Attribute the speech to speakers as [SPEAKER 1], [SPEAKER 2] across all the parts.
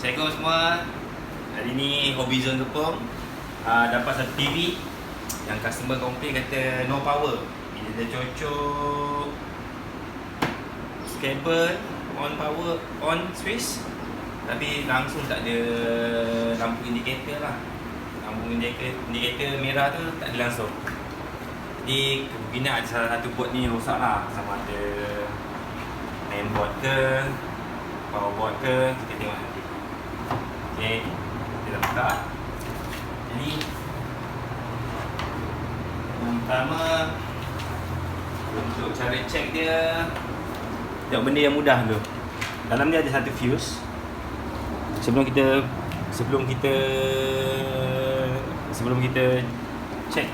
[SPEAKER 1] Assalamualaikum semua. Hari ni Hobbyzone Kepong dapat satu TV yang customer komplain kata no power. Bila dia cocok kabel on power, on switch, tapi langsung tak ada lampu indikator lah. Lampu indikator merah tu tak ada langsung. Jadi kemungkinan ada salah satu board ni rosak lah. Sama ada mainboard ke, powerboard ke, kita tengok nanti. Okay, kita dah buka. Jadi yang pertama, untuk cara check dia, tengok benda yang mudah tu. Dalam dia ada satu fuse. Sebelum kita check,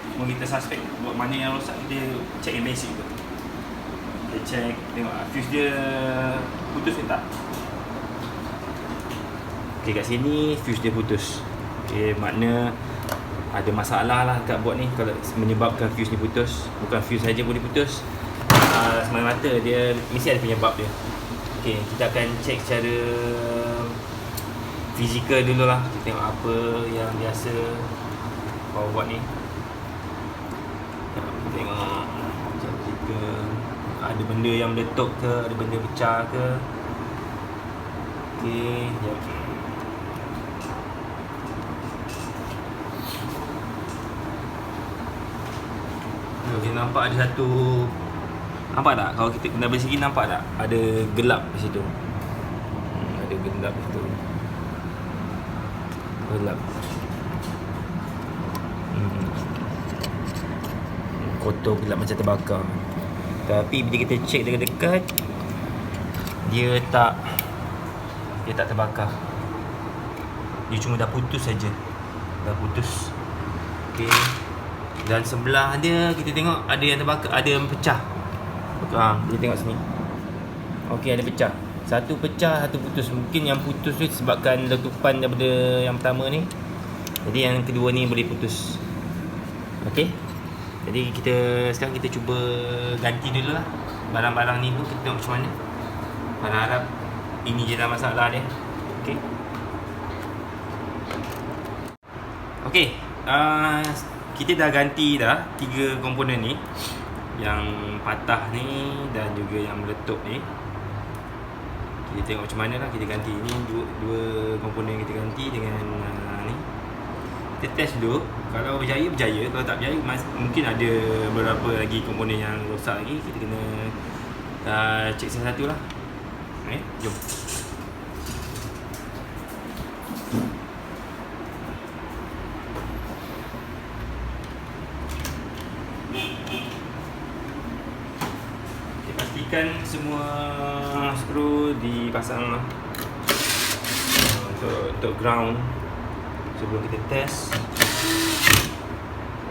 [SPEAKER 1] sebelum kita suspect buat mana yang rosak, kita check yang basic tu. Kita check, tengok fuse dia putus ke tak. Okay, kat sini fuse dia putus. Okay, makna ada masalah lah kat board ni kalau menyebabkan fuse ni putus. Bukan fuse saja boleh putus, semata-mata dia mesti ada penyebab dia. Okay, kita akan check secara fizikal dulu lah. Kita tengok apa yang biasa powerboard ni. Kita tengok jika ada benda yang meletup ke, ada benda pecah ke. Okay, jap. Kita nampak ada satu, nampak tak? Kalau kita kena dari segi nampak tak? Ada gelap di situ. Ada gelap di situ. Gelap. Kotor, gelap macam terbakar. Tapi bila kita check dekat-dekat, dia tak terbakar. Dia cuma dah putus saja. Dah putus. Okey. Dan sebelah dia kita tengok ada yang terbakar, ada yang pecah. Kita tengok sini. Okey, ada pecah. Satu pecah, satu putus. Mungkin yang putus tu disebabkan letupan daripada yang pertama ni. Jadi yang kedua ni boleh putus. Okey. Jadi sekarang kita cuba ganti dulu lah barang-barang ni dulu. Kita tengok macam mana. Harap ini je lah masalah dia. Okey. Okey. Kita dah ganti dah 3 komponen ni. Yang patah ni dan juga yang meletup ni. Kita tengok macam mana lah kita ganti. Ini dua komponen yang kita ganti dengan ni. Kita test dulu. Kalau berjaya, kalau tak berjaya mungkin ada beberapa lagi komponen yang rosak lagi. Kita kena cek satu-satu lah. Jom. Pastikan semua skru dipasang lah. Untuk ground. Sebelum kita test,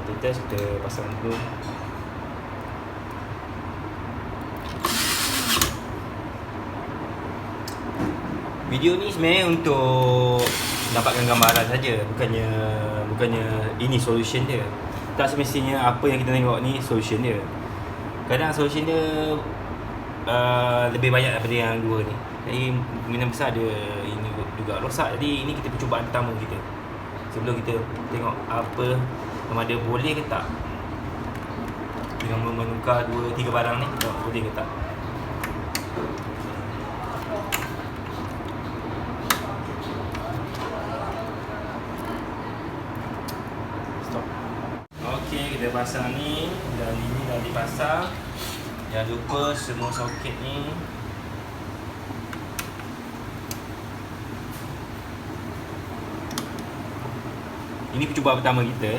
[SPEAKER 1] kita pasang dulu. Video ni sebenarnya untuk dapatkan gambaran saja, bukannya ini solution dia. Tak semestinya apa yang kita tengok ni solution dia. Kadang solution dia lebih banyak daripada yang dua ni. Jadi kemungkinan besar ada ini juga rosak. Jadi ini kita percubaan pertama kita. Sebelum kita tengok apa sama ada boleh ke tak dengan menukar 2-3 barang ni, boleh ke tak. Stop. Okey, kita pasang ni dan ini dah dipasang. Jangan lupa semua soket ni ini percubaan pertama kita.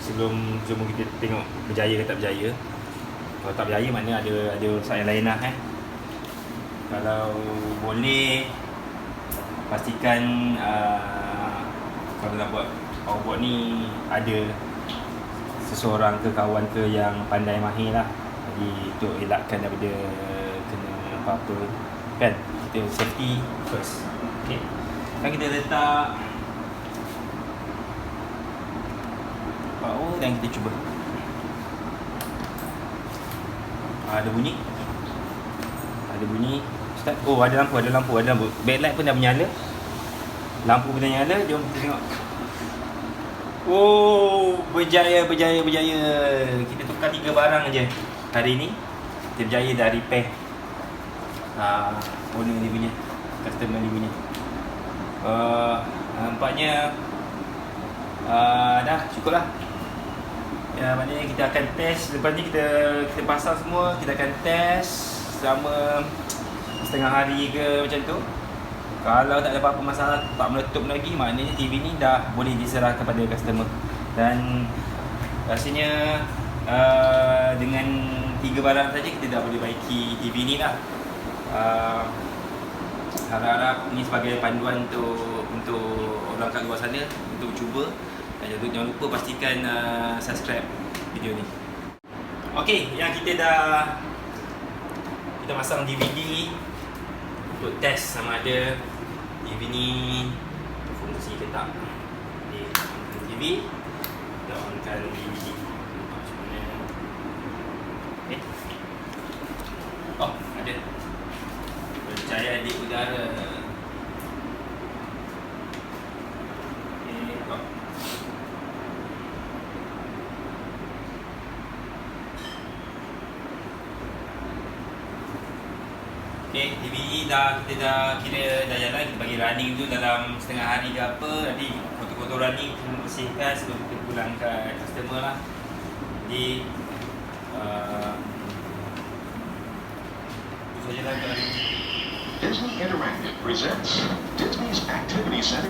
[SPEAKER 1] Sebelum kita tengok berjaya ke tak berjaya. Kalau tak berjaya maknanya ada urusan yang lain lah. Kalau boleh pastikan kalau nak buat powerboard ni ada seseorang ke kawan ke yang pandai mahir lah. Jadi untuk elakkan daripada kena apa-apa kan. Kita safety first. Okay. Sekarang kita letak power dan kita cuba. Ada bunyi. Oh, ada lampu. Backlight pun dah menyala. Lampu pun dah nyala. Jom kita tengok. Oh, berjaya. Kita tukar 3 barang je hari ni. Kita berjaya dah repair owner ni punya, customer ni punya. Nampaknya dah cukup lah. Ya, maknanya kita akan test. Lepas ni kita pasang semua. Kita akan test selama setengah hari ke macam tu. Kalau tak ada apa-apa masalah, tak meletup lagi, maknanya TV ni dah boleh diserahkan kepada customer. Dan rasanya dengan 3 barang saja kita dah boleh baiki TV ni lah. Harap-harap ni sebagai panduan untuk orang kat luar sana untuk cuba. Dan jangan lupa pastikan subscribe video ni. Okey, yang kita pasang DVD untuk test sama ada TV ni berfungsi ke tak. Jadi, onkan TV, kita onkan DVD. Macam mana? Okay. Oh, ada pencahayaan di udara. Okay, DVD kita dah kira dah jalan. Kita bagi running tu dalam setengah hari ke apa. Nanti foto-foto running kita bersihkan sebelum kita pulang ke customer lah. Jadi itu sajalah untuk hari ini.
[SPEAKER 2] Disney Interactive presents Disney's Activity Center.